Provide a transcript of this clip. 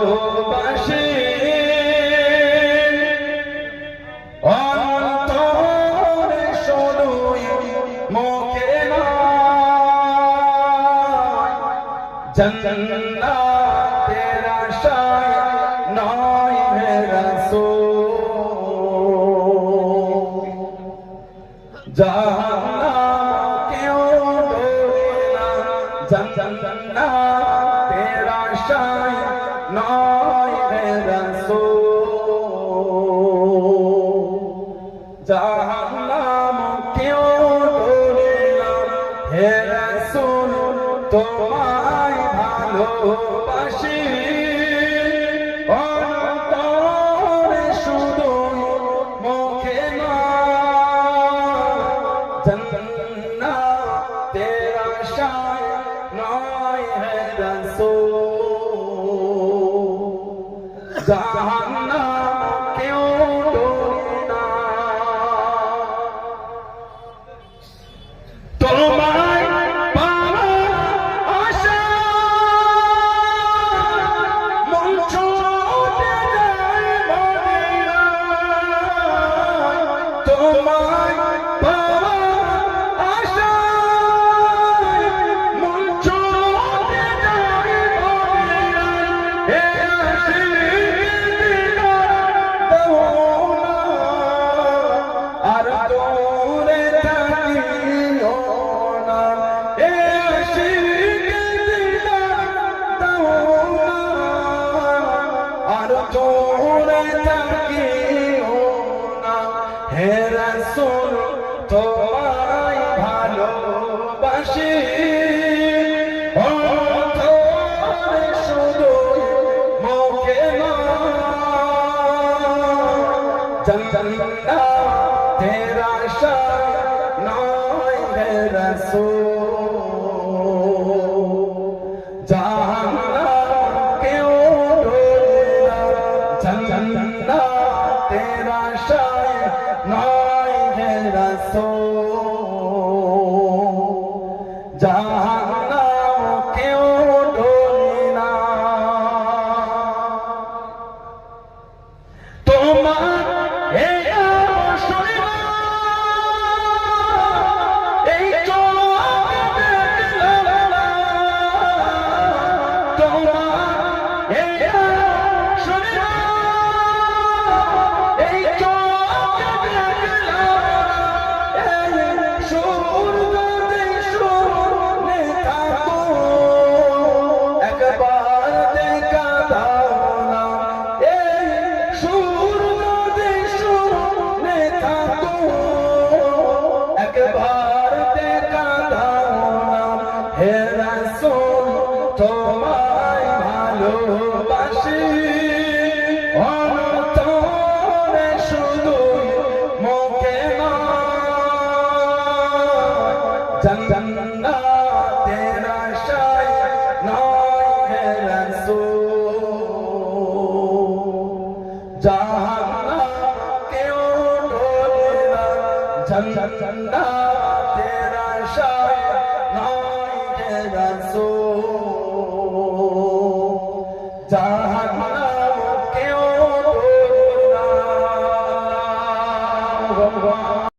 ভালোবাসি অন্তরে শুধুই মুখে নয় জান্নাতের আশায় নয় হে রাসূল জাহান্নামকেও ডোরে না জান্নাতের আশায় নয় হে রাসূল জাহান্নামকেও ডোরে না হে রাসূল তোমায় ভালোবাসি অন্তরে শুধু মুখে নয় জান্নাতের আশায় নয় হে রাসূল জাহান্নামকেও ডোরে না তোমায় পাওয়ার আশায় মন ছুটে যায় মদিনায় তোমায় পাওয়ার আশায় মন ছুটে যায় মদিনায় হে আশিক দিদার দাও না আর দূরে থাকিও না হে আশিক দিদার দাও না আর দূরে থাকিও না হে রাসূল তোমায় ভালোবাসি অন্তরে শুধু মুখে নয় জান্নাতের আশায় নয় হে রাসূল জাহান্নামকেও ডোরে না জান্নাতের আশায় নয় হে রাসূল জাহান্নামকেও ডোরে না তোমার এই আশীর্বাদ এই চোখে দেখলাম না তোমার এই আশীর্বাদ এই চোখে দেখলাম না এই সুর যদি শুনে থাকো একবার দেখা দাও না এই সুর যদি শুনে থাকো একবার দেখা দাও না হে রাসূল তোমায় ভালোবাসি অন্তরে শুধু মুখে নয় জান্নাতের আশায় নয় হে রাসূল জাহান্নামকেও ডোরে না জান্নাতের আশায় নয় হে রাসূল